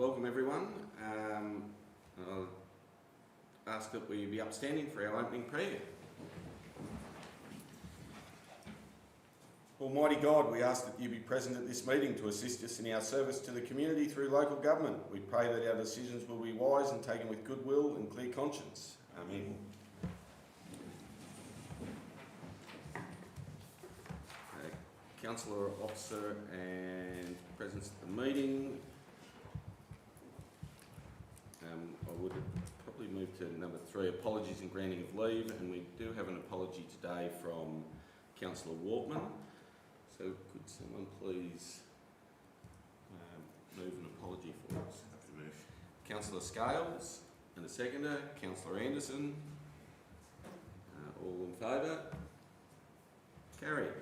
welcome everyone. I'll ask that we be upstanding for our opening prayer. Almighty God, we ask that you be present at this meeting to assist us in our service to the community through local government. We pray that our decisions will be wise and taken with goodwill and clear conscience. Amen. Councillor, officer and presence at the meeting. I would probably move to number 3, apologies and granting of leave, and we do have an apology today from Councillor Waltman. So could someone please move an apology for us? Councillor Scales and a seconder, Councillor Anderson. All in favour? Carried.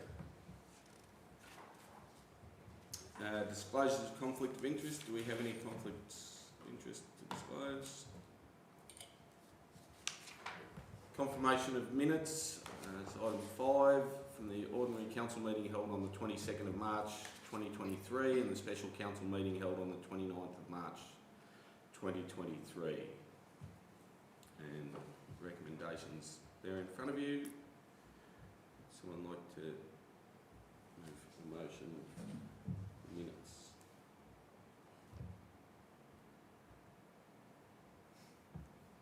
Disclosures of conflict of interest. Do we have any conflicts of interest to disclose? Confirmation of minutes. It's item 5 from the ordinary council meeting held on the 22nd of March 2023 and the special council meeting held on the 29th of March 2023. And recommendations there in front of you. Someone like to move the motion? Minutes.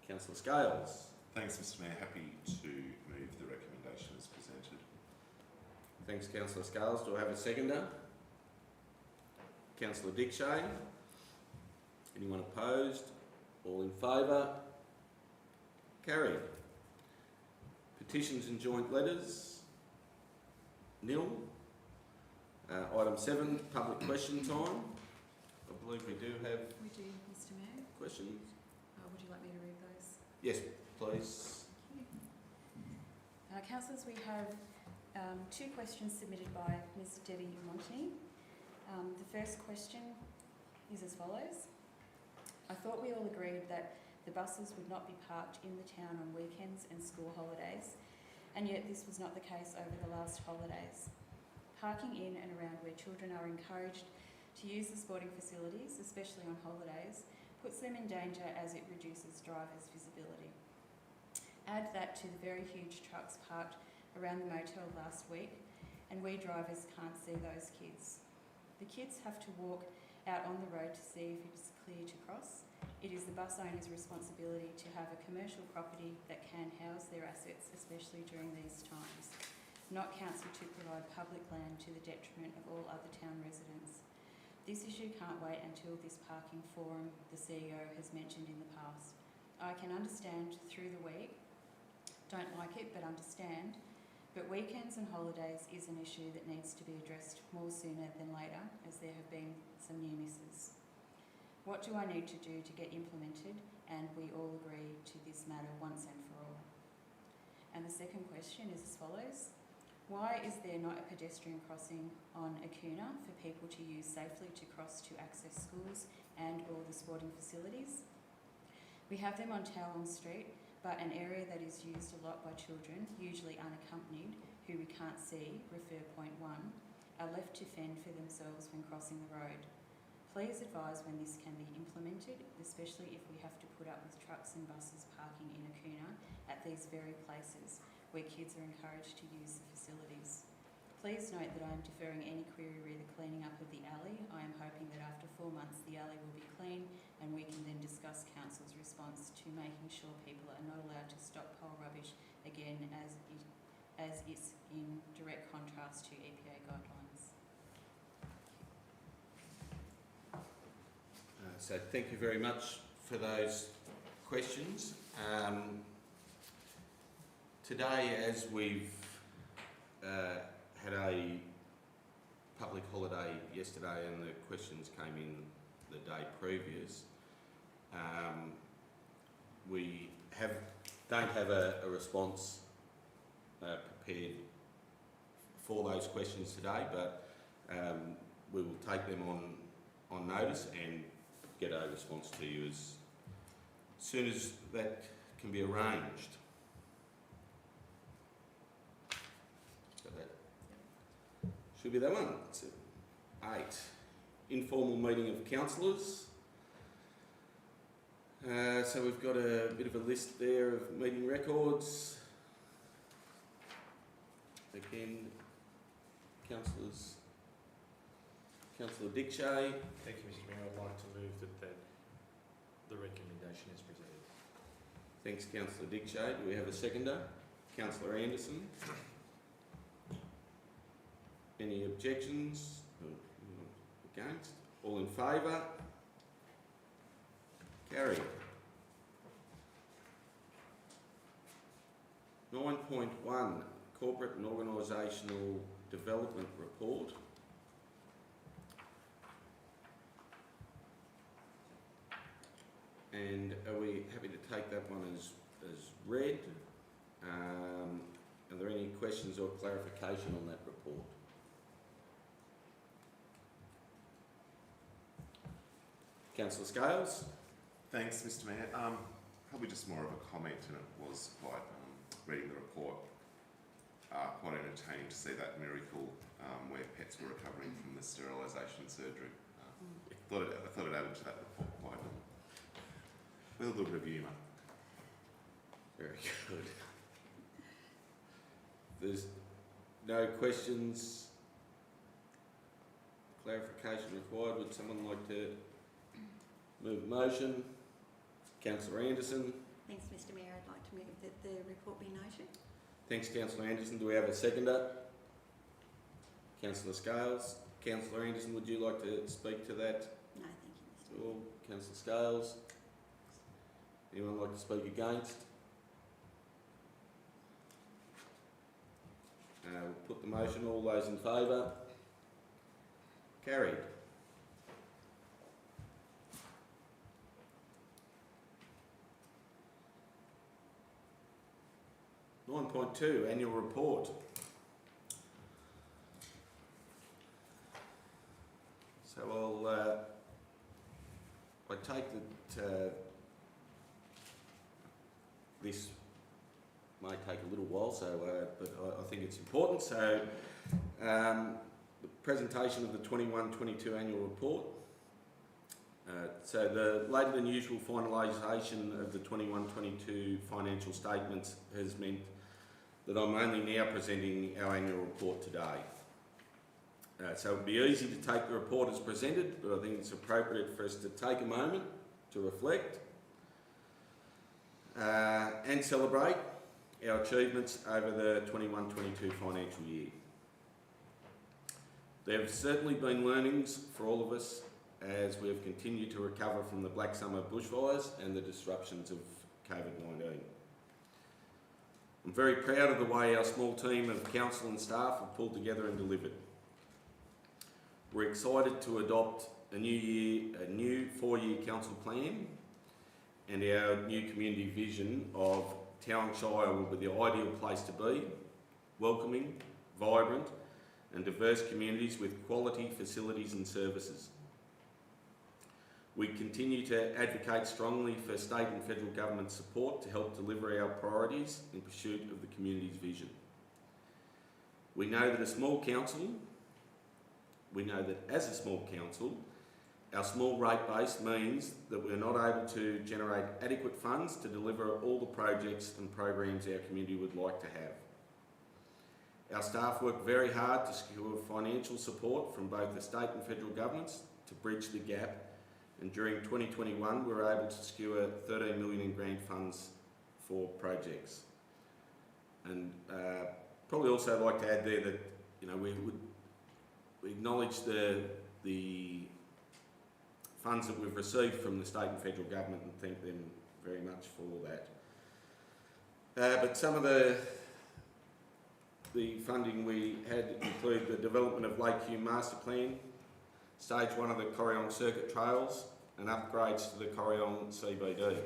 Councillor Scales. Thanks, Mr. Mayor. Happy to move the recommendation as presented. Thanks, Councillor Scales. Do I have a seconder? Councillor Dickshane. Anyone opposed? All in favour? Carried. Petitions and joint letters? Nil. Item 7, public question time. I believe we do have... We do, Mr Mayor. Questions? Would you like me to read those? Yes, please. Councillors, we have 2 questions submitted by Ms Debbie Monty. The first question is as follows. I thought we all agreed that the buses would not be parked in the town on weekends and school holidays, and yet this was not the case over the last holidays. Parking in and around where children are encouraged to use the sporting facilities, especially on holidays, puts them in danger as it reduces drivers' visibility. Add that to the very huge trucks parked around the motel last week, and we drivers can't see those kids. The kids have to walk out on the road to see if it is clear to cross. It is the bus owner's responsibility to have a commercial property that can house their assets, especially during these times, not council to provide public land to the detriment of all other town residents. This issue can't wait until this parking forum the CEO has mentioned in the past. I can understand through the week, don't like it but understand, but weekends and holidays is an issue that needs to be addressed more sooner than later, as there have been some near misses. What do I need to do to get implemented and we all agree to this matter once and for all? And the second question is as follows. Why is there not a pedestrian crossing on Acuna for people to use safely to cross to access schools and all the sporting facilities? We have them on Towong Street, but an area that is used a lot by children, usually unaccompanied, who we can't see, refer point 1, are left to fend for themselves when crossing the road. Please advise when this can be implemented, especially if we have to put up with trucks and buses parking in Acuna at these very places where kids are encouraged to use the facilities. Please note that I am deferring any query re the cleaning up of the alley. I am hoping that after 4 months the alley will be clean and we can then discuss council's response to making sure people are not allowed to stockpile rubbish again, as is in direct contrast to EPA guidelines. So thank you very much for those questions. Today, as we've had a public holiday yesterday and the questions came in the day previous, we don't have a response prepared for those questions today, but we will take them on notice and get a response to you as soon as that can be arranged. So that should be that one. That's it. 8. Informal meeting of councillors. So we've got a bit of a list there of meeting records. Again, Councillor Dick Shay. Thank you, Mr Mayor. I'd like to move that the recommendation is presented. Thanks, Councillor Dick Shay. Do we have a seconder? Councillor Anderson. Any objections? Against? All in favour? Carried. 9.1, Corporate and Organisational Development Report. And are we happy to take that one as read? Are there any questions or clarification on that report? Councillor Scales. Thanks, Mr Mayor. Probably just more of a comment, and it was quite, reading the report, quite entertaining to see that miracle where pets were recovering from the sterilisation surgery. I thought it added to that report quite with a little bit of humour. Very good. There's no questions, clarification required. Would someone like to move a motion? Councillor Anderson. Thanks, Mr Mayor. I'd like to move that the report be noted. Thanks, Councillor Anderson. Do we have a seconder? Councillor Scales. Councillor Anderson, would you like to speak to that? No, thank you, Mr Or Councillor Scales? Anyone like to speak against? We'll put the motion. All those in favour? Carried. (9.2) Annual Report. So I take that this may take a little while, but I think it's important. So the presentation of the 21-22 annual report. So the later than usual finalisation of the 21-22 financial statements has meant that I'm only now presenting our annual report today. So it would be easy to take the report as presented, but I think it's appropriate for us to take a moment to reflect and celebrate our achievements over the 21-22 financial year. There have certainly been learnings for all of us as we have continued to recover from the Black Summer bushfires and the disruptions of COVID-19. I'm very proud of the way our small team of council and staff have pulled together and delivered. We're excited to adopt a new 4-year council plan, and our new community vision of Towing Shire will be the ideal place to be, welcoming, vibrant and diverse communities with quality facilities and services. We continue to advocate strongly for state and federal government support to help deliver our priorities in pursuit of the community's vision. We know that as a small council, our small rate base means that we're not able to generate adequate funds to deliver all the projects and programs our community would like to have. Our staff work very hard to secure financial support from both the state and federal governments to bridge the gap, and during 2021 we were able to secure 13 million in grant funds for projects. And probably also like to add there that we acknowledge the funds that we've received from the state and federal government and thank them very much for that. But some of the funding we had include the development of Lake Hume Master Plan, Stage 1 of the Corryong Circuit Trails and upgrades to the Corryong CBD.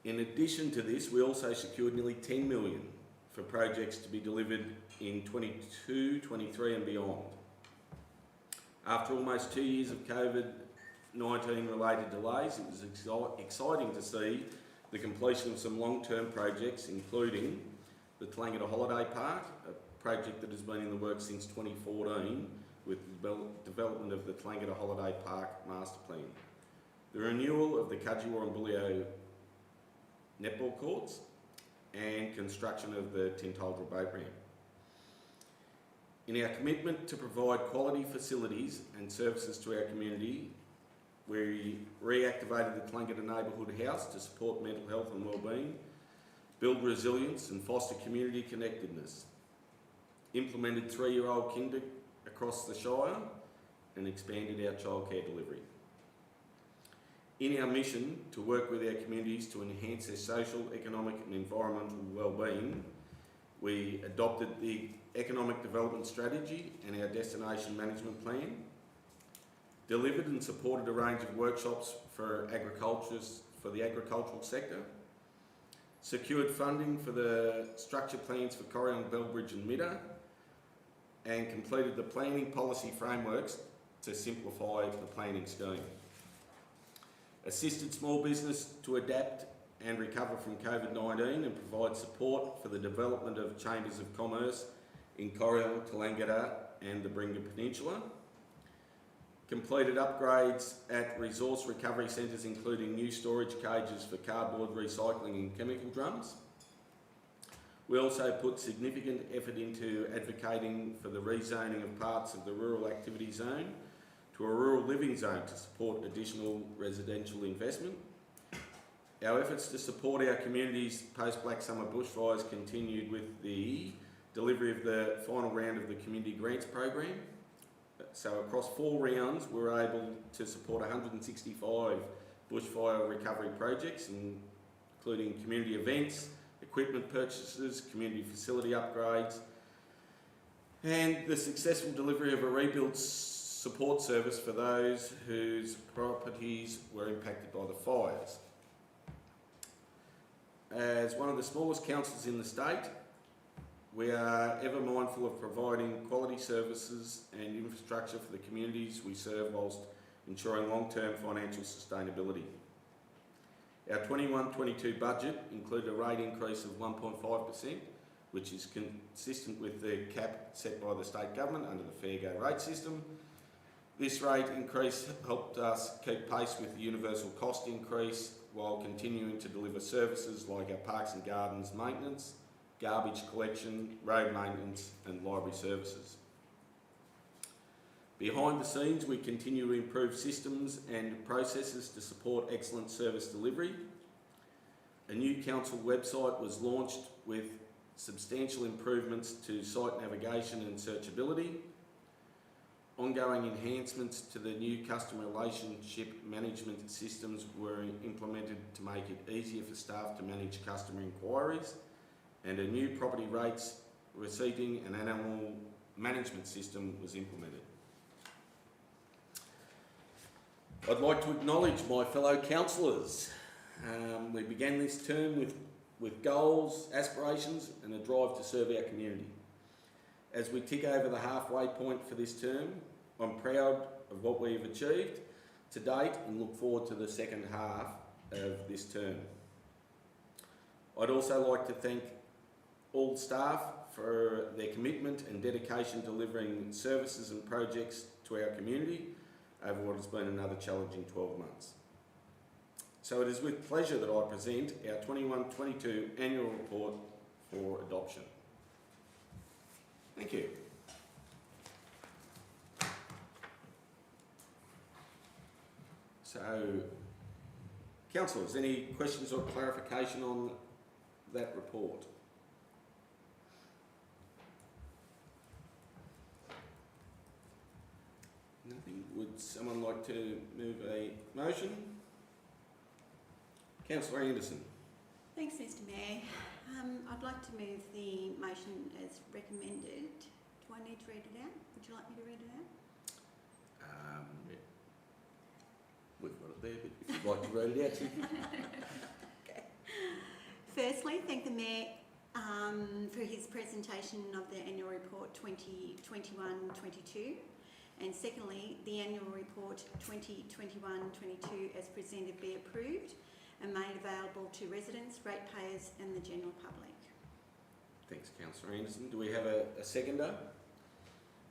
In addition to this, we also secured nearly 10 million for projects to be delivered in 22, 23 and beyond. After almost 2 years of COVID-19 related delays, it was exciting to see the completion of some long-term projects, including the Tlangata Holiday Park, a project that has been in the works since 2014 with the development of the Tlangata Holiday Park Master Plan. the renewal of the Cudgewar and Bullio netball courts, and construction of the Tintaldra boat ramp. In our commitment to provide quality facilities and services to our community, we reactivated the Tlangata Neighbourhood House to support mental health and wellbeing, build resilience and foster community connectedness, implemented 3-year-old kinder across the Shire, and expanded our childcare delivery. In our mission to work with our communities to enhance their social, economic and environmental wellbeing, we adopted the Economic Development Strategy and our Destination Management Plan, delivered and supported a range of workshops for the agricultural sector, secured funding for the structure plans for Corrion, Bellbridge and Midder, and completed the planning policy frameworks to simplify the planning scheme. Assisted small business to adapt and recover from COVID-19 and provide support for the development of chambers of commerce in Corrion, Tlangata and the Bringa Peninsula. Completed upgrades at resource recovery centres, including new storage cages for cardboard recycling and chemical drums. We also put significant effort into advocating for the rezoning of parts of the rural activity zone to a rural living zone to support additional residential investment. Our efforts to support our communities post-Black Summer bushfires continued with the delivery of the final round of the Community Grants Program. So across 4 rounds, we were able to support 165 bushfire recovery projects, including community events, equipment purchases, community facility upgrades, and the successful delivery of a rebuild support service for those whose properties were impacted by the fires. As one of the smallest councils in the state, we are ever mindful of providing quality services and infrastructure for the communities we serve whilst ensuring long-term financial sustainability. Our 21-22 budget included a rate increase of 1.5%, which is consistent with the cap set by the state government under the Fair Go rate system. This rate increase helped us keep pace with the universal cost increase while continuing to deliver services like our parks and gardens maintenance, garbage collection, road maintenance and library services. Behind the scenes, we continue to improve systems and processes to support excellent service delivery. A new council website was launched with substantial improvements to site navigation and searchability. Ongoing enhancements to the new customer relationship management systems were implemented to make it easier for staff to manage customer inquiries, and a new property rates, receipting and animal management system was implemented. I'd like to acknowledge my fellow councillors. We began this term with goals, aspirations and a drive to serve our community. As we tick over the halfway point for this term, I'm proud of what we've achieved to date and look forward to the second half of this term. I'd also like to thank all staff for their commitment and dedication delivering services and projects to our community over what has been another challenging 12 months. So it is with pleasure that I present our 21-22 annual report for adoption. Thank you. So, councillors, any questions or clarification on that report? Nothing. Would someone like to move a motion? Councillor Anderson. Thanks, Mr Mayor. I'd like to move the motion as recommended. Do I need to read it out? Would you like me to read it out? We've got it there, but if you'd like to read it out. Okay. Firstly, thank the Mayor for his presentation of the annual report 2021-22. And secondly, the annual report 2021-22 as presented be approved and made available to residents, ratepayers and the general public. Thanks, Councillor Anderson. Do we have a seconder?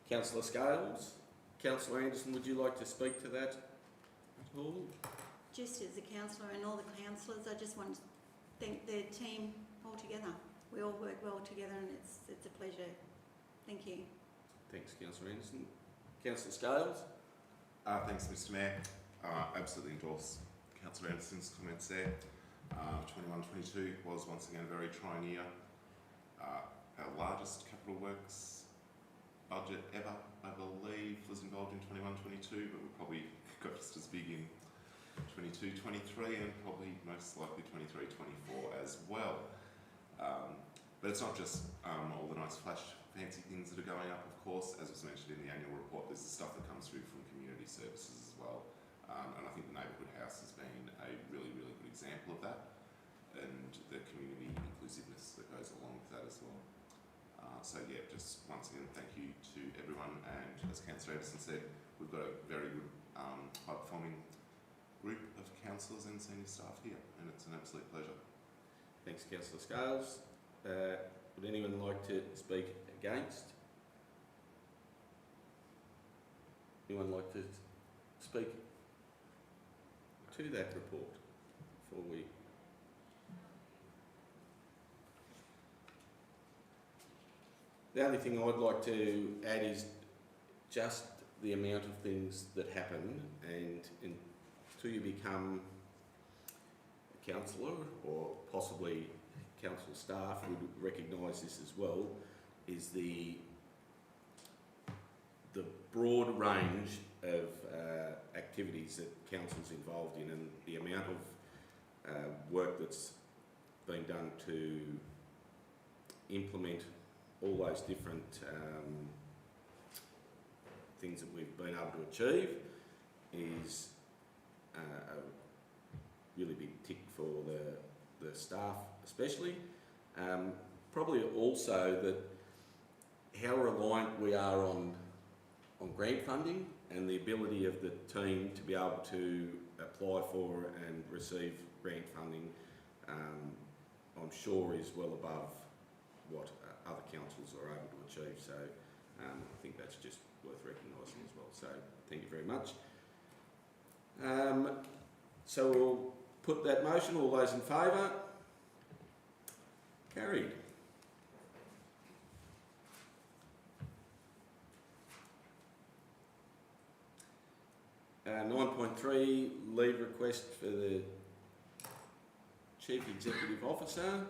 Councillor Scales. Councillor Anderson, would you like to speak to that at all? just as a councillor and all the councillors, I just want to thank the team altogether. We all work well together and it's a pleasure. Thank you. Thanks, Councillor Anderson. Councillor Scales? Thanks, Mr Mayor. Absolutely endorse Councillor Anderson's comments there. 21-22 was once again a very trying year. Our largest capital works budget ever, I believe, was involved in 21-22, but we probably got just as big in 22-23 and probably most likely 23-24 as well. But it's not just all the nice flash fancy things that are going up, of course. As was mentioned in the annual report, there's the stuff that comes through from community services as well. And I think the neighbourhood house has been a really, really good example of that, and the community inclusiveness that goes along with that as well. So yeah, just once again, thank you to everyone, and as Councillor Anderson said, we've got a very good high-performing group of councillors and senior staff here, and it's an absolute pleasure. Thanks, Councillor Scales. Would anyone like to speak against? Anyone like to speak to that report before we... The only thing I'd like to add is just the amount of things that happen, and until you become a councillor or possibly council staff would recognise this as well, is the broad range of activities that council's involved in, and the amount of work that's been done to implement all those different things that we've been able to achieve is a really big tick for the staff especially. Probably also that how reliant we are on grant funding and the ability of the team to be able to apply for and receive grant funding, I'm sure is well above what other councils are able to achieve. So I think that's just worth recognising as well. So thank you very much. So we'll put that motion. All those in favour? Carried. Uh, 9.3, leave request for the Chief Executive Officer.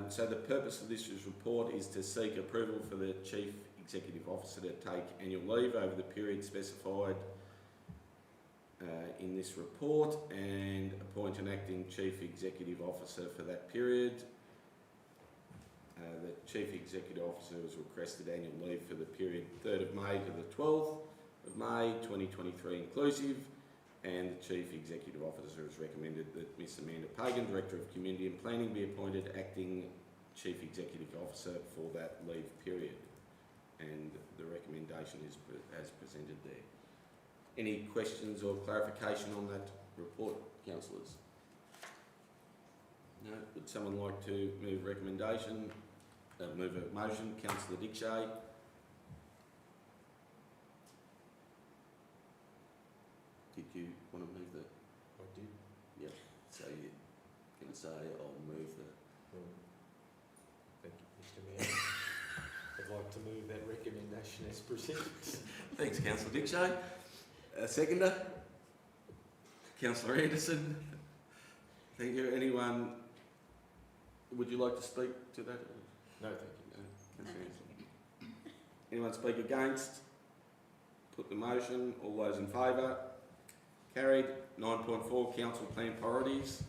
So the purpose of this report is to seek approval for the Chief Executive Officer to take annual leave over the period specified in this report and appoint an acting Chief Executive Officer for that period. The Chief Executive Officer has requested annual leave for the period 3rd of May to the 12th of May 2023 inclusive, and the Chief Executive Officer has recommended that Ms Amanda Pagan, Director of Community and Planning, be appointed acting Chief Executive Officer for that leave period, and the recommendation is as presented there. Any questions or clarification on that report, councillors? No? Would someone like to move recommendation? Move a motion. Councillor Dickshay. Did you want to move the... I did. Yep. So you can say, I'll move the... Thank you, Mr Mayor. I'd like to move that recommendation as presented. Thanks, Councillor Dickshay. Seconder? Councillor Anderson. Thank you. Anyone, would you like to speak to that? No, thank you. No. Councillor Anderson. Anyone speak against? Put the motion. All those in favour? Carried. 9.4, Council Plan Priorities.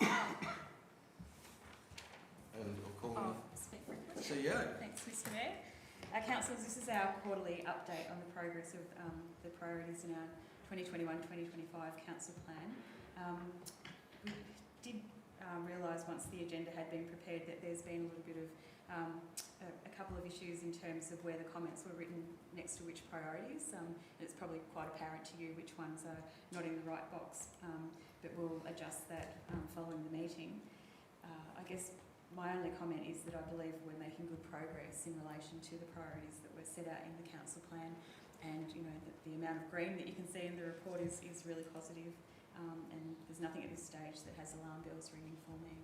And I'll call on Speak for the CEO. Thanks, Mr Mayor. Councillors, this is our quarterly update on the progress of the priorities in our 2021-2025 Council Plan. We did realise once the agenda had been prepared that there's been a little bit of a couple of issues in terms of where the comments were written next to which priorities. And it's probably quite apparent to you which ones are not in the right box, but we'll adjust that following the meeting. I guess my only comment is that I believe we're making good progress in relation to the priorities that were set out in the council plan, and you know the amount of green that you can see in the report is really positive, and there's nothing at this stage that has alarm bells ringing for me.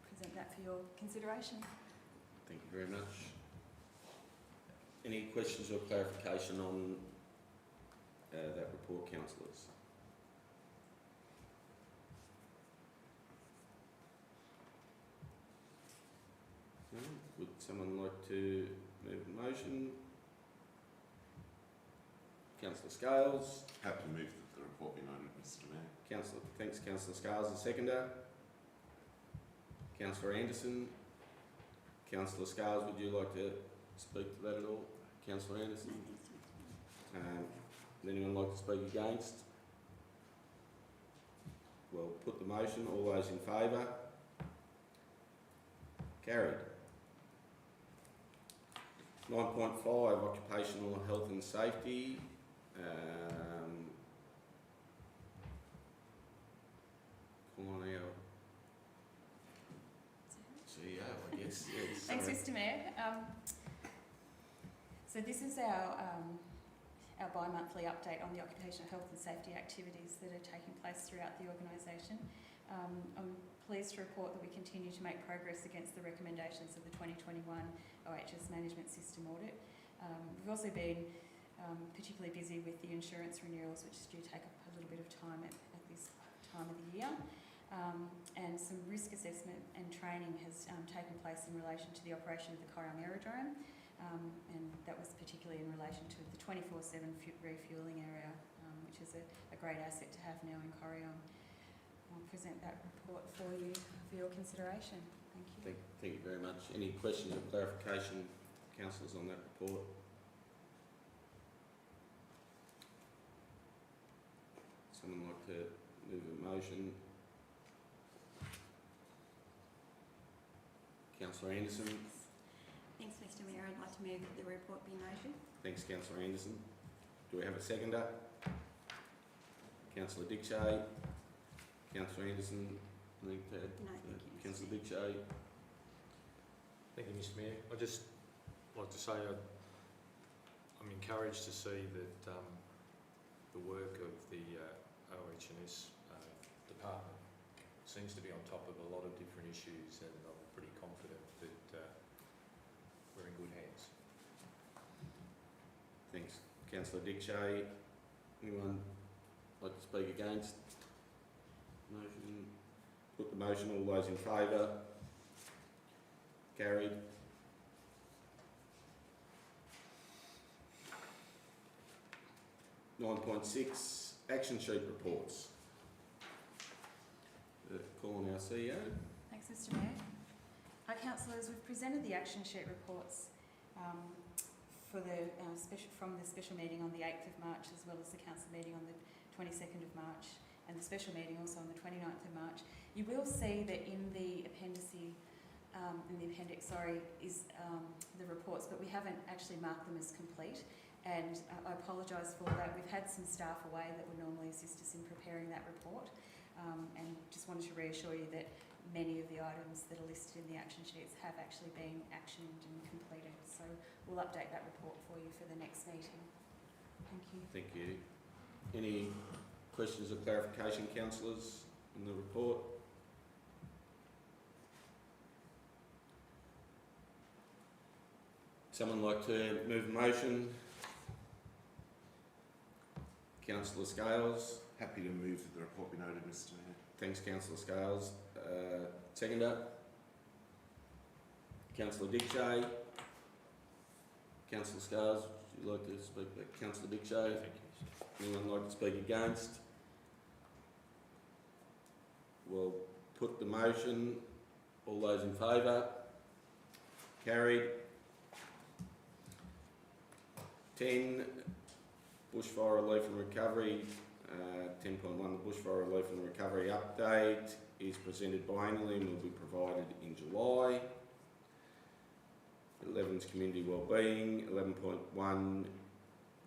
Present that for your consideration. Thank you very much. Any questions or clarification on that report, councillors? No? Would someone like to move the motion? Councillor Scales. Happy to move that the report be noted, Mr Mayor. Thanks, Councillor Scales. A seconder. Councillor Anderson. Councillor Scales, would you like to speak to that at all? Councillor No, Anderson. thanks, Mr Mayor. Would anyone like to speak against? Well, put the motion. All those in favour? Carried. 9.5, occupational health and safety. Call on our CEO, I guess. Yes, Thanks, sorry. Mr Mayor. So this is our bi-monthly update on the occupational health and safety activities that are taking place throughout the organisation. I'm pleased to report that we continue to make progress against the recommendations of the 2021 OHS Management System Audit. We've also been particularly busy with the insurance renewals, which do take up a little bit of time at this time of the year. And some risk assessment and training has taken place in relation to the operation of the Corryong Aerodrome, and that was particularly in relation to the 24/7 refuelling area, which is a great asset to have now in Corryong. I'll present that report for you for your consideration. Thank you. Thank you very much. Any questions or clarification, councillors, on that report? Someone like to move a motion? Councillor Anderson. Thanks, Mr Mayor. I'd like to move that the report be noted. Thanks, Councillor Anderson. Do we have a seconder? Councillor Dickshay. Councillor Anderson. Anything to add? No, thank you, Mr. Councillor Mayor. Dickshay. Thank you, Mr Mayor. I'd just like to say I'm encouraged to see that the work of the OH&S department seems to be on top of a lot of different issues, and I'm pretty confident that we're in good hands. Thanks, Councillor Dickshay. Anyone like to speak against? Motion. Put the motion. All those in favour? Carried. (9.6) Action sheet reports. Call on our CEO. Thanks, Mr Mayor. Our councillors, we've presented the action sheet reports for from the special meeting on the 8th of March, as well as the council meeting on the 22nd of March, and the special meeting also on the 29th of March. You will see that in the appendix, is the reports, but we haven't actually marked them as complete, and I apologise for that. We've had some staff away that would normally assist us in preparing that report, and just wanted to reassure you that many of the items that are listed in the action sheets have actually been actioned and completed. So we'll update that report for you for the next meeting. Thank you. Thank you. Any questions or clarification, councillors, on the report? Someone like to move a motion? Councillor Scales. Happy to move that the report be noted, Mr Mayor. Thanks, Councillor Scales. Seconder? Councillor Dickshay. Councillor Scales, would you like to speak back? Councillor Dickshay. Thank you, Mr. Anyone like to speak against? We'll put the motion. All those in favour? Carried. 10, bushfire relief and recovery. 10.1, the bushfire relief and recovery update is presented biannually and will be provided in July. 11's community wellbeing. 11.1,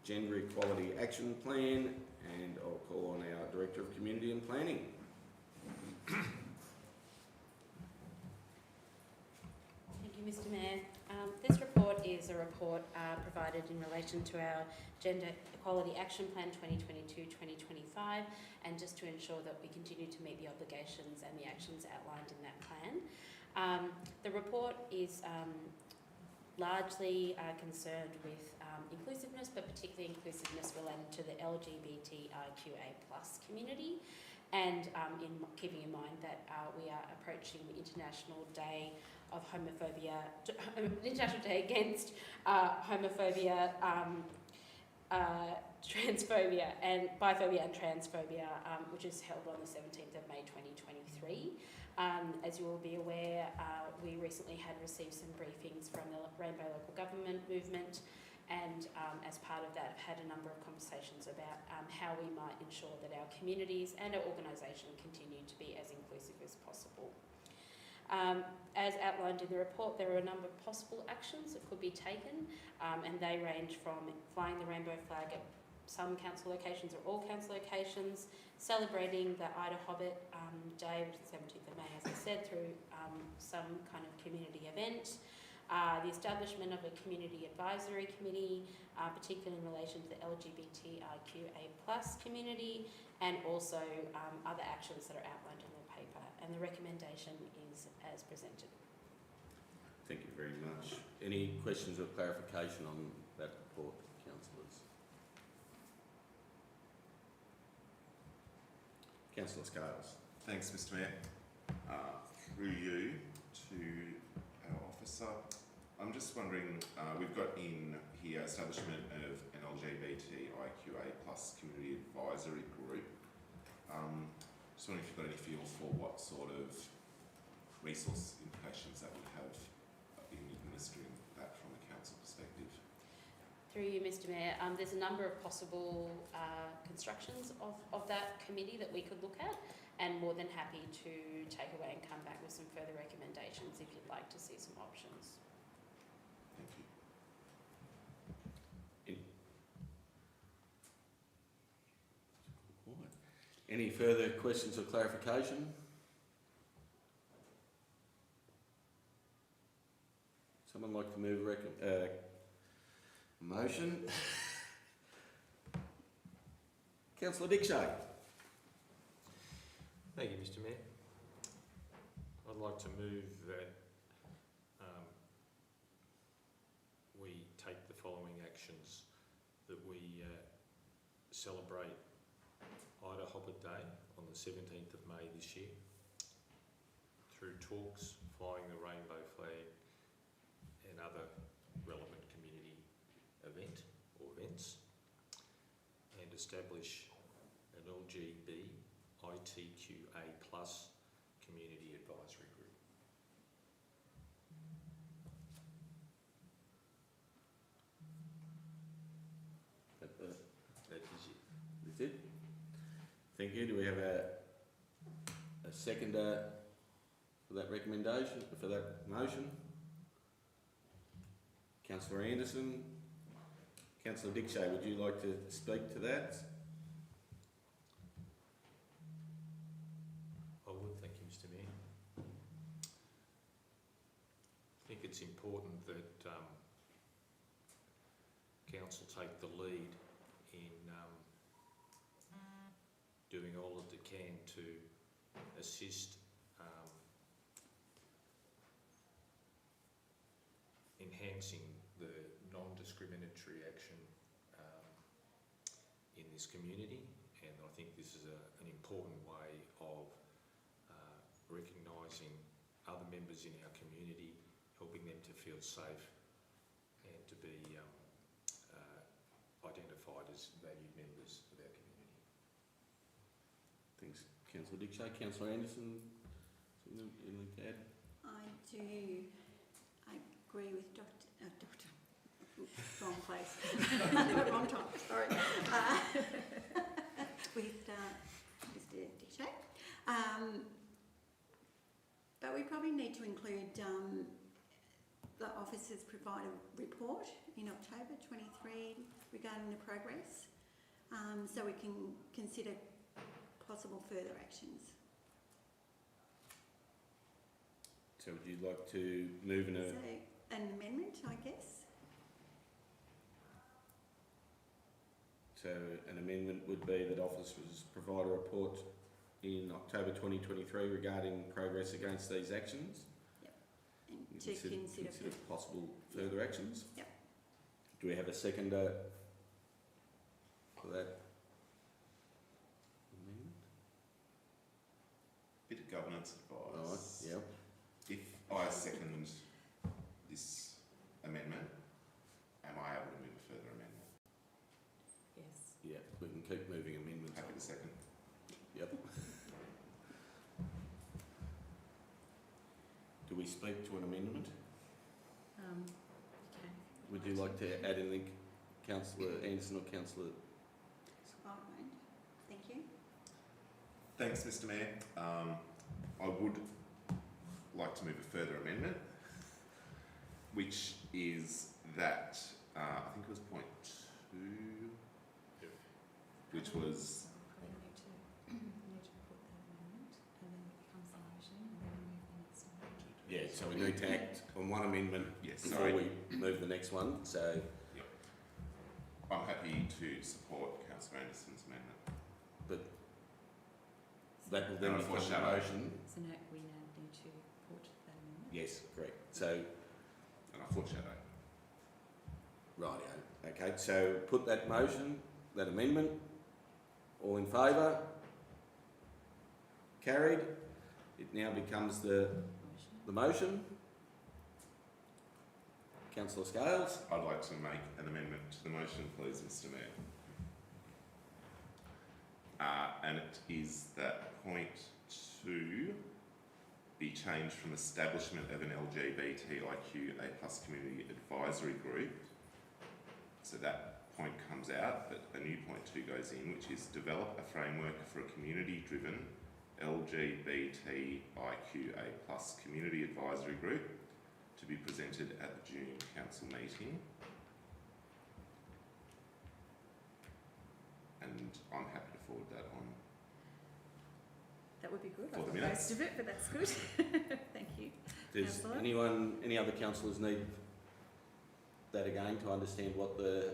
gender equality action plan, and I'll call on our Director of Community and Planning. you, Mr Mayor. This report is a report provided in relation to our Gender Equality Action Plan 2022-2025, and just to ensure that we continue to meet the obligations and the actions outlined in that plan. The report is largely concerned with inclusiveness, but particularly inclusiveness related to the LGBTIQA+ community, and keeping in mind that we are approaching the International Day of Homophobia, International Day Against Homophobia, Transphobia and Biphobia and Transphobia, which is held on the 17th of May 2023. As you will be aware, we recently had received some briefings from the Rainbow Local Government Movement, and as part of that have had a number of conversations about how we might ensure that our communities and our organisation continue to be as inclusive as possible. As outlined in the report, there are a number of possible actions that could be taken, and they range from flying the rainbow flag at some council locations or all council locations, celebrating the Ida Hobbit Day, which is the 17th of May, as I said, through some kind of community event, the establishment of a community advisory committee, particularly in relation to the LGBTIQA+ community, and also other actions that are outlined in the paper. And the recommendation is as presented. Thank you very much. Any questions or clarification on that report, councillors? Councillor Scales. Thanks, Mr Mayor. Through you to our officer, I'm just wondering, we've got in here establishment of an LGBTIQA+ community advisory group. Just wondering if you've got any feel for what sort of resource implications that would have in administering that from a council perspective. Through you, Mr Mayor, there's a number of possible constructions of that committee that we could look at, and more than happy to take away and come back with some further recommendations if you'd like to see some options. Thank you. Any further questions or clarification? Someone like to move a motion? Councillor Dickshay. Thank you, Mr Mayor. I'd like to move that we take the following actions: that we celebrate Ida Hobbit Day on the 17th of May this year through talks, flying the rainbow flag and other relevant community events, and establish an LGBTIQA+ community advisory group. That is it. That's it. Thank you. Do we have a seconder for that recommendation, for that motion? Councillor Anderson. Councillor Dickshay, would you like to speak to that? I would, thank you, Mr Mayor. I think it's important that council take the lead in doing all that it can to assist enhancing the non-discriminatory action in this community, and I think this is an important way of recognising other members in our community, helping them to feel safe and to be identified as valued members of our community. Thanks, Councillor Dickshay. Councillor Anderson, something you'd like to add? I do. I agree with wrong place. Wrong time, sorry. With Mr Dickshay. But we probably need to include the officers provide a report in October 23 regarding the progress, so we can consider possible further actions. So would you like to move in a... So, an amendment, I guess? So an amendment would be that officers provide a report in October 2023 regarding progress against these actions. And to consider possible further actions. Yep. Do we have a seconder for that amendment? Bit of governance advice. Right, yep. If I second this amendment, am I able to move a further amendment? Yes. Yeah, we can keep moving amendments. Happy to second. Yep. Do we speak to an amendment? Okay. Would you like to add anything, Councillor Anderson or Councillor? I won't. Thank you. Thanks, Mr. Mayor. I would like to move a further amendment, which is that, I think it was point 2, which was, Probably need to put that amendment, and then it becomes the motion, and then move the next one. Yeah, so we need to act on one amendment yes, before sorry. we move the next one, so... I'm happy to support Councillor Anderson's amendment. But that will then And I become the foreshadow. motion. So now we now need to put that amendment. Yes, correct. So, And I foreshadow. rightio. Okay, so put that motion, that amendment. All in favour? Carried. It now becomes the motion. Councillor Scales. I'd like to make an amendment to the motion, please, Mr. Mayor. And it is that point 2 be changed from establishment of an LGBTIQA+ community advisory group. So that point comes out, but a new point 2 goes in, which is develop a framework for a community-driven LGBTIQA+ community advisory group to be presented at the June council meeting. And I'm happy to forward that on. That would be good. For the I've got minutes. most of it, but that's good. Thank you. Does Councillor? any other councillors need that again to understand what the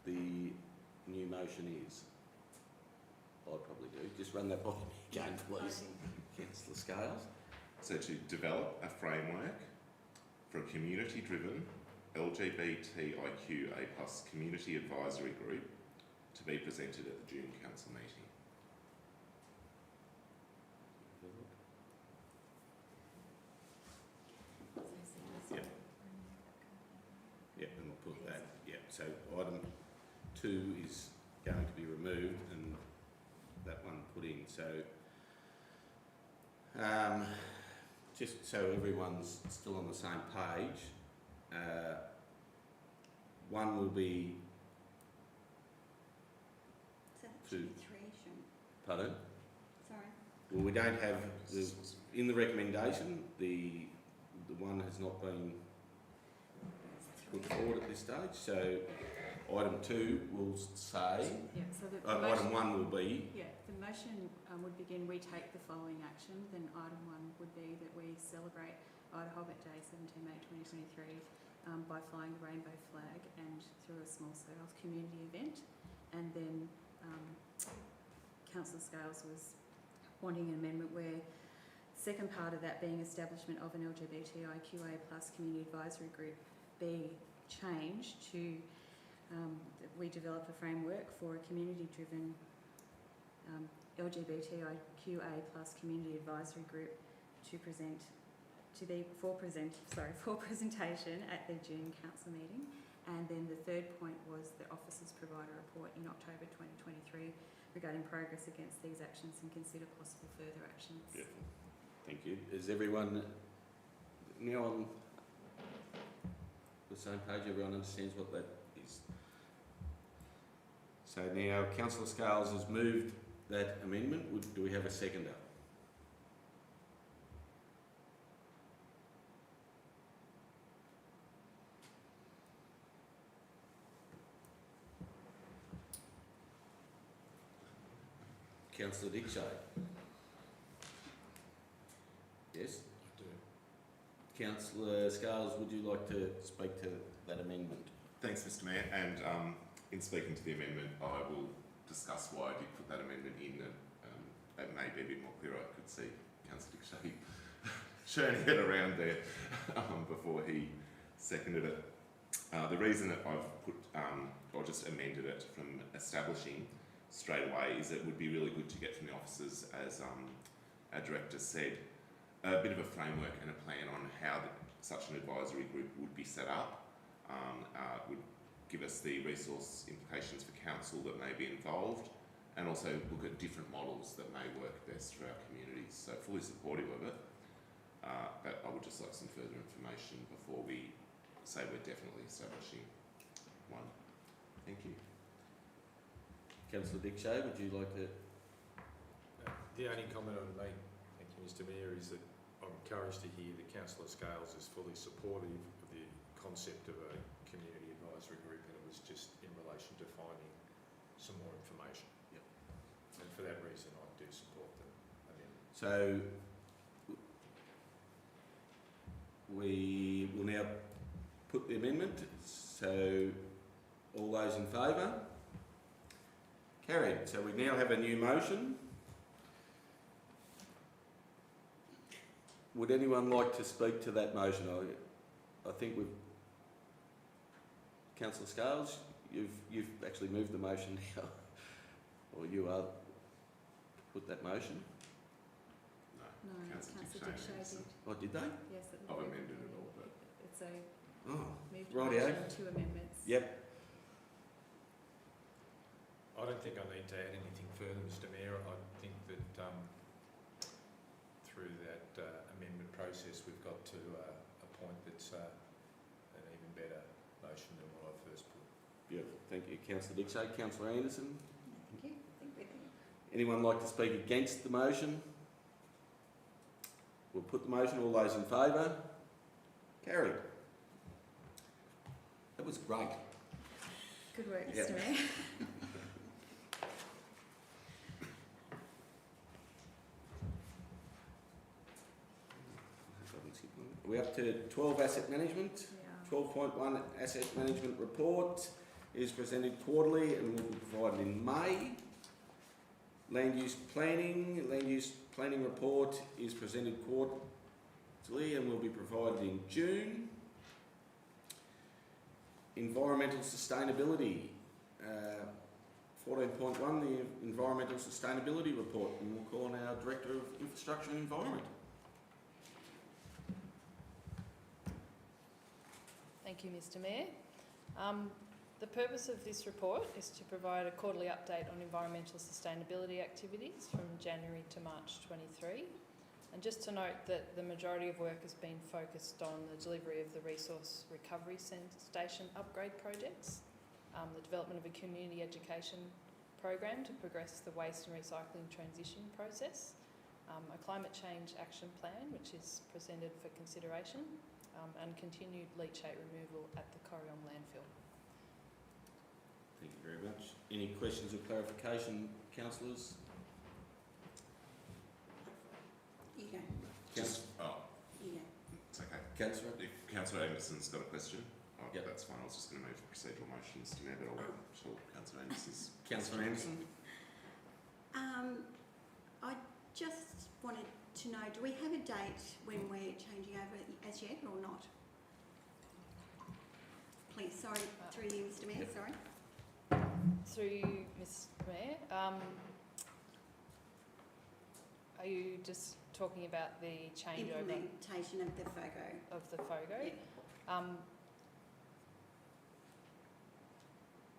new motion is? I probably do. Just run that by me again, please. Councillor Scales. So to develop a framework for a community-driven LGBTIQA+ community advisory group to be presented at the June council meeting. Yep. Yep, and we'll put that. Yep. So item 2 is going to be removed and that one put in. So just so everyone's still on the same page, one will be So that Two. should be 3, shouldn't it? pardon. Sorry. Well, we don't have in the recommendation. The one has not been put forward at this stage. So item 2 will say. Yeah, so the Item motion, 1 will be. yeah, the motion would begin, we take the following action, then item 1 would be that we celebrate Ida Hobbit Day, 17 May 2023, by flying the rainbow flag and through a small scale community event. And then Councillor Scales was wanting an amendment where second part of that being establishment of an LGBTIQA+ community advisory group be changed to that we develop a framework for a community-driven LGBTIQA+ community advisory group to present for presentation at the June council meeting. And then the third point was the officers provide a report in October 2023 regarding progress against these actions and consider possible further actions. Beautiful. Thank you. Is everyone now on the same page? Everyone understands what that is? So now Councillor Scales has moved that amendment. Do we have a seconder? Councillor Dickshaw? Yes? I do. Councillor Scales, would you like to speak to that amendment? Thanks, Mr Mayor, and in speaking to the amendment, I will discuss why I did put that amendment in, and that may be a bit more clear. I could see Councillor Dick churning it around there before he seconded it. The reason that I've put, or just amended it from establishing straight away, is it would be really good to get from the officers, as our director said, a bit of a framework and a plan on how such an advisory group would be set up. Would give us the resource implications for council that may be involved, and also look at different models that may work best for our communities. So fully supportive of it, but I would just like some further information before we say we're definitely establishing one. Thank you. Councillor Dick Shea, would you like to? The only comment I would make, thank you Mr Mayor, is that I'm encouraged to hear that Councillor Scales is fully supportive of the concept of a community advisory group, and it was just in relation to finding some more information. Yep. And for that reason I do support the amendment. So we will now put the amendment. So all those in favour? Carried. So we now have a new motion. Would anyone like to speak to that motion? I think we've... Councillor Scales, you've actually moved the motion now, or you are put that motion. No. No, Councillor Councillor Dick Dick Shea did. Oh, did they? Yes, it I've amended it all, but It's a Oh, moved rightio. motion, 2 amendments. yep. I don't think I need to add anything further, Mr Mayor. I think that through that amendment process we've got to a point that's an even better motion than what I first put. Beautiful. Thank you, Councillor Dick Shea. Councillor Anderson. Thank you. I think we're there. Anyone like to speak against the motion? We'll put the motion. All those in favour? Carried. That was great. Good work, Yep. Mr Mayor. Are we up to 12 asset management? Yeah. 12.1 asset management report is presented quarterly and will be provided in May. Land use planning report is presented quarterly and will be provided in June. Environmental sustainability, 14.1, the environmental sustainability report, and we'll call on our Director of Infrastructure and Environment. Thank you, Mr Mayor. The purpose of this report is to provide a quarterly update on environmental sustainability activities from January to March 23. And just to note that the majority of work has been focused on the delivery of the resource recovery station upgrade projects, the development of a community education program to progress the waste and recycling transition process, a climate change action plan which is presented for consideration, and continued leachate removal at the Corryong landfill. Thank you very much. Any questions or clarification, councillors? You go. just, You go. it's okay. Councillor? If Councillor Anderson's got a question, Yep. that's fine. I was just going to move procedural motions to now, but I'll wait until Councillor Anderson's. Councillor Anderson? I just wanted to know, do we have a date when we're changing over as yet or not? Please, sorry, through you, Mr Mayor, Yep. sorry. Through you, Mr Mayor, are you just talking about the changeover Implementation of the FOGO. of the FOGO? Yeah.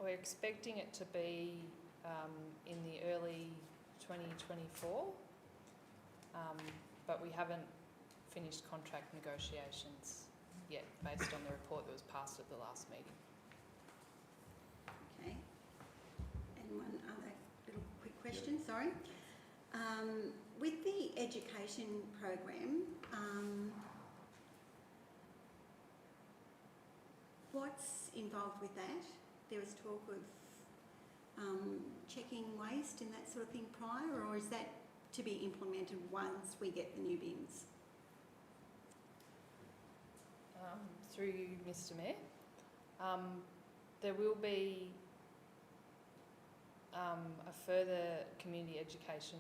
We're expecting it to be in the early 2024, but we haven't finished contract negotiations yet based on the report that was passed at the last meeting. Okay. And one other little quick question, sorry. With the education program, what's involved with that? There was talk of checking waste and that sort of thing prior, or is that to be implemented once we get the new bins? through you, Mr Mayor. There will be a further community education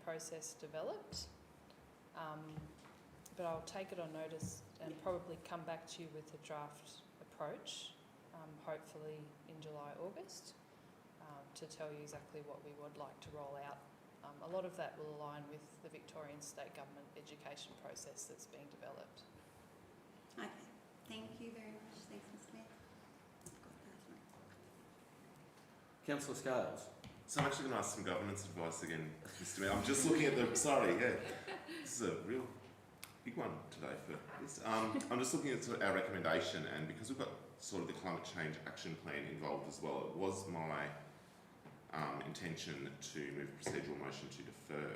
process developed, but I'll take it on notice and probably come back to you with a draft approach, hopefully in July, August, to tell you exactly what we would like to roll out. A lot of that will align with the Victorian State Government education process that's being developed. Okay, thank you very much. Thanks, Mr Mayor. Councillor Scales. So I'm actually going to ask some governance advice again, Mr Mayor. I'm just looking at the, sorry, yeah, this is a real big one today for this. I'm just looking at sort of our recommendation, and because we've got sort of the climate change action plan involved as well, it was my intention to move a procedural motion to defer.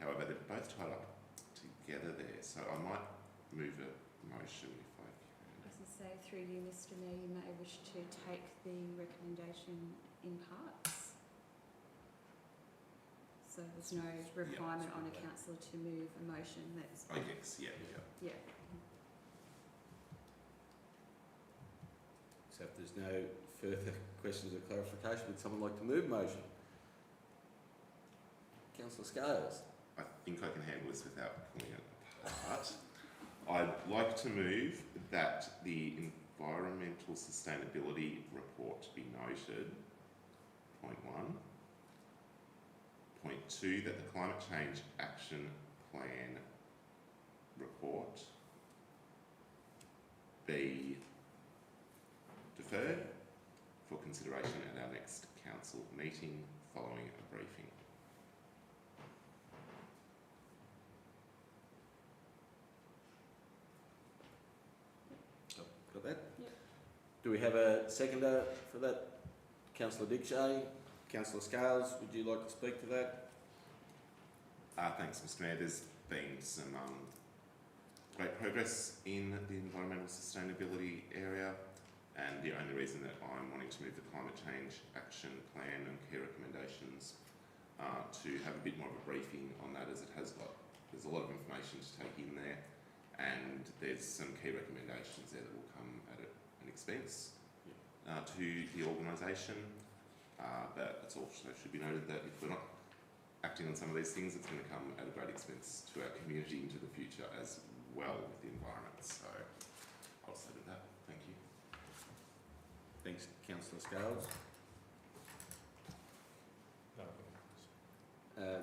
However, they're both tied up together there, so I might move a motion if I can. As I say, through you, Mr Mayor, you may wish to take the recommendation in parts. So there's no requirement on a councillor to move a motion that's... Oh yes, yeah. Yeah. So if there's no further questions or clarification, would someone like to move a motion? Councillor Scales. I think I can handle this without pulling it apart. I'd like to move that the environmental sustainability report be noted, point 1. Point 2, that the climate change action plan report be deferred for consideration at our next council meeting following a briefing. Got that? Yep. Do we have a seconder for that? Councillor Dickshay. Councillor Scales, would you like to speak to that? Thanks, Mr Mayor. There's been some great progress in the environmental sustainability area, and the only reason that I'm wanting to move the climate change action plan and key recommendations to have a bit more of a briefing on that, as there's a lot of information to take in there, and there's some key recommendations there that will come at an expense to the organisation, but it's also should be noted that if we're not acting on some of these things, it's going to come at a great expense to our community into the future as well with the environment. So I'll say to that. Thank you. Thanks, Councillor Scales. No.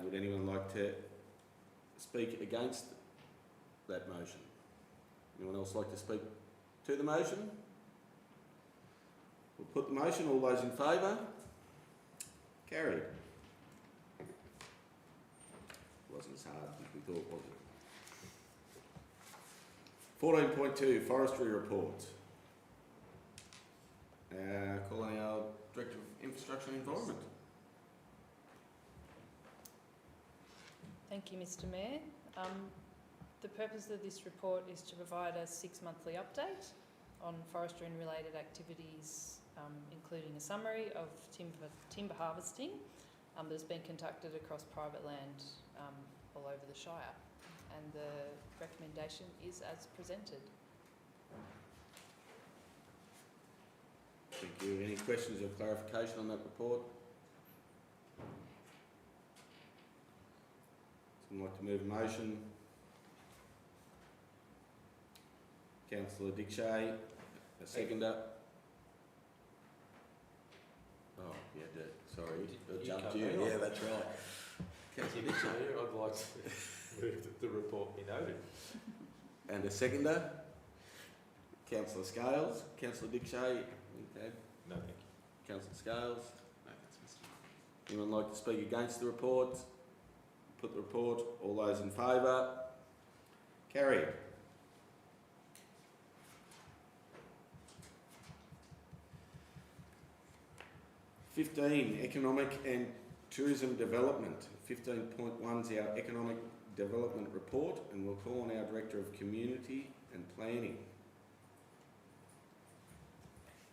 Would anyone like to speak against that motion? Anyone else like to speak to the motion? We'll put the motion. All those in favour? Carried. Wasn't as hard as we thought, was it? 14.2, Forestry Report. Calling our Director of Infrastructure and Environment. Thank you, Mr Mayor. The purpose of this report is to provide a 6-monthly update on forestry and related activities, including a summary of timber harvesting that's been conducted across private land all over the Shire, and the recommendation is as presented. Thank you. Any questions or clarification on that report? Someone like to move a motion? Councillor Dickshay, a seconder. Oh, yeah, sorry, I jumped you. Yeah, that's right. Councillor Dickshay. I'd like to move that the report be noted. And a seconder? Councillor Scales. Councillor Dickshay. Okay. No, thank you. Councillor Scales. No, that's Mr Mayor. Anyone like to speak against the report? Put the report. All those in favour? Carried. Economic and Tourism Development. 15.1 is our Economic Development Report, and we'll call on our Director of Community and Planning.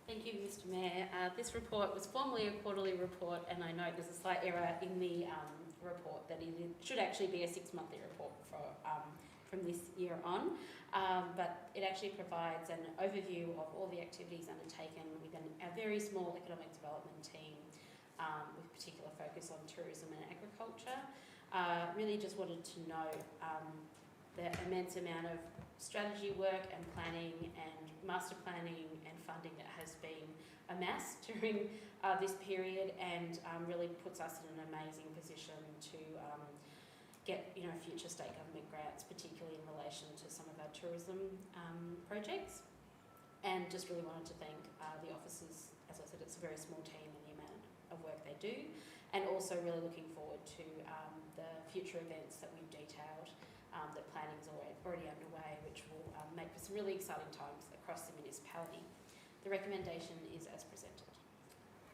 Thank you, Mr Mayor. This report was formerly a quarterly report, and I note there's a slight error in the report that it should actually be a 6-monthly report from this year on, but it actually provides an overview of all the activities undertaken within a very small economic development team with particular focus on tourism and agriculture. Really just wanted to note the immense amount of strategy work and planning and master planning and funding that has been amassed during this period, and really puts us in an amazing position to get future state government grants, particularly in relation to some of our tourism projects. And just really wanted to thank the officers. As I said, it's a very small team and the amount of work they do, and also really looking forward to the future events that we've detailed, that planning is already underway, which will make for some really exciting times across the municipality. The recommendation is as presented.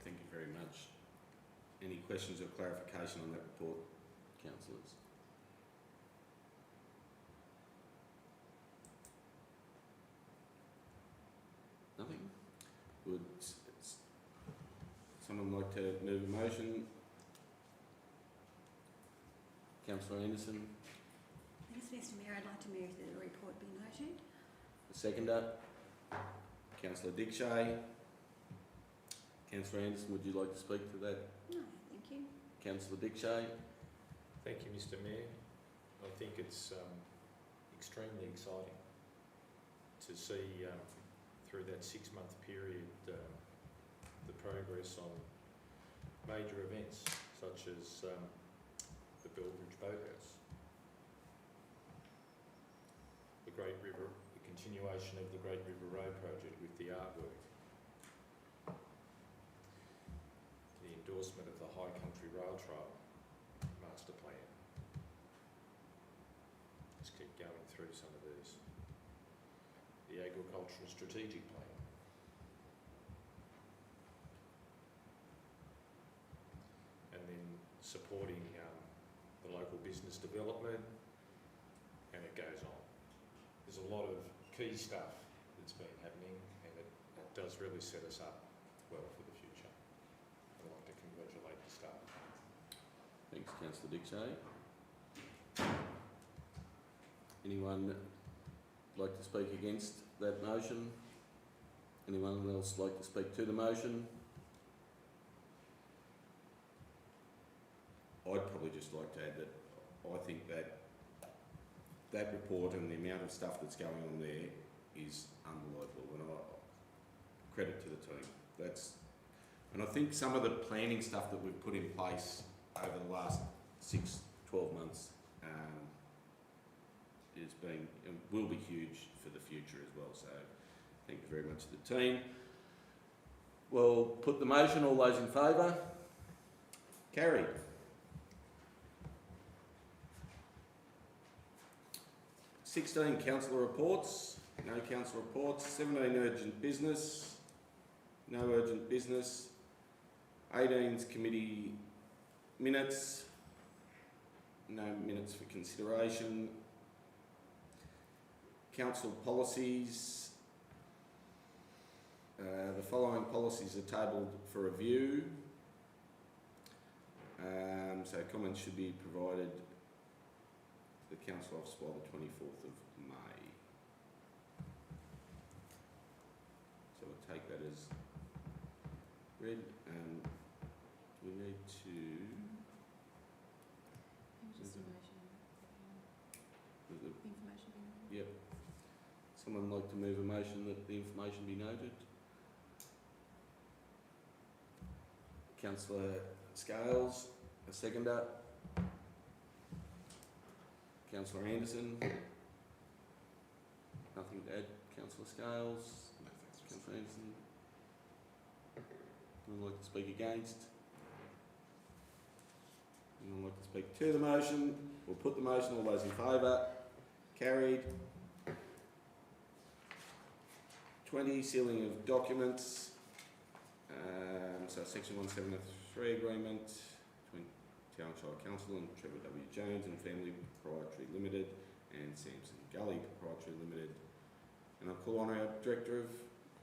Thank you very much. Any questions or clarification on that report, councillors? Nothing? Would someone like to move a motion? Councillor Anderson, Yes, Mr Mayor, I'd like to move that the report be noted. the seconder. Councillor Dickshay. Councillor Anderson, would you like to speak to that? No, thank you. Councillor Dickshay. Thank you, Mr Mayor. I think it's extremely exciting to see through that 6-month period the progress on major events such as the Belbridge Boathouse, the continuation of the Great River Road project with the artwork, the endorsement of the High Country Rail Trail master plan. Let's keep going through some of these. The agricultural strategic plan. And then supporting the local business development, and it goes on. There's a lot of key stuff that's been happening, and it does really set us up well for the future. I'd like to congratulate the staff. Thanks, Councillor Dickshay. Anyone like to speak against that motion? Anyone else like to speak to the motion? I'd probably just like to add that I think that that report and the amount of stuff that's going on there is unbelievable, and I credit to the team. And I think some of the planning stuff that we've put in place over the last 6-12 months is being and will be huge for the future as well. So thank you very much to the team. We'll put the motion. All those in favour? Carried. (16) Councillor reports. No council reports. 17 urgent business. No urgent business. 18's committee minutes. No minutes for consideration. Council policies. The following policies are tabled for review. So comments should be provided to the council office by the 24th of May. So we'll take that as read. We need to... Information being Yep. Someone like to move a motion that the information be noted? Councillor Scales, a seconder. Councillor Anderson. Nothing to add. Councillor Scales. No, thanks. Councillor Anderson. Anyone like to speak against? Anyone like to speak to the motion? We'll put the motion. All those in favour? Carried. 20, sealing of documents. So section 173 agreement between Townshire Council and Trevor W. Jones and Family Proprietary Limited and Samson Gully Proprietary Limited. And I'll call on our Director of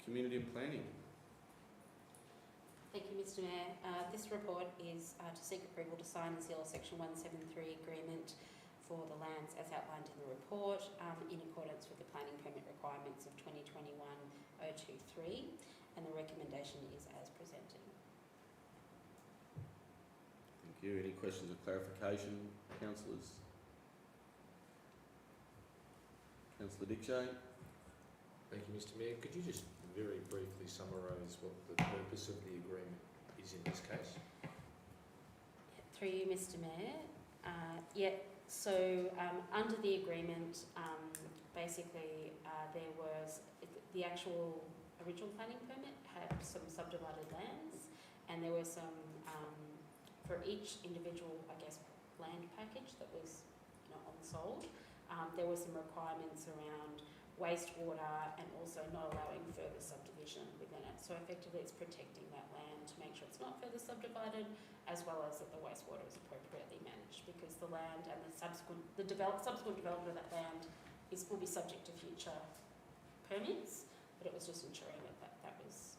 Community and Planning. Thank you, Mr Mayor. This report is to seek approval to sign and seal a section 173 agreement for the lands as outlined in the report in accordance with the planning permit requirements of 2021-023, and the recommendation is as presented. Thank you. Any questions or clarification, councillors? Councillor Dickshay? Thank you, Mr Mayor. Could you just very briefly summarise what the purpose of the agreement is in this case? Through you, Mr Mayor. Under the agreement, basically there was the actual original planning permit had some subdivided lands, and there were some for each individual, I guess, land package that was unsold. There were some requirements around wastewater and also not allowing further subdivision within it. So effectively, it's protecting that land to make sure it's not further subdivided, as well as that the wastewater is appropriately managed, because the land and the subsequent development of that land will be subject to future permits, but it was just ensuring that was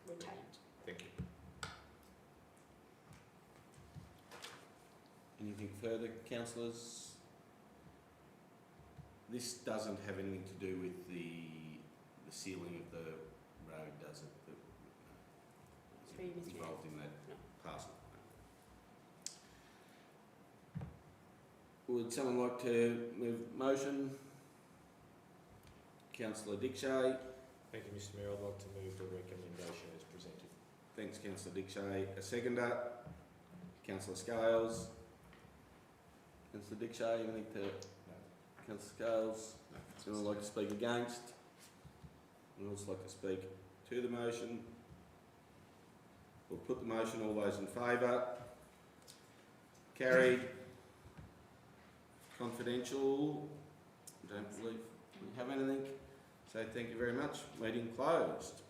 retained. Thank you. Anything further, councillors? This doesn't have anything to do with the sealing of the road, does it? Through you, Mr. Mayor. Involved in that No. parcel. Would someone like to move motion? Councillor Dickshay. Thank you, Mr Mayor. I'd like to move the recommendation as presented. Thanks, Councillor Dickshay. A seconder? Councillor Scales. Councillor Dickshay, anything to... Councillor Scales? No, Does anyone like to speak against? Anyone else like to speak to the motion? We'll put the motion. All those in favour? Carried. Confidential. Don't believe we have anything. So thank you very much. Meeting closed.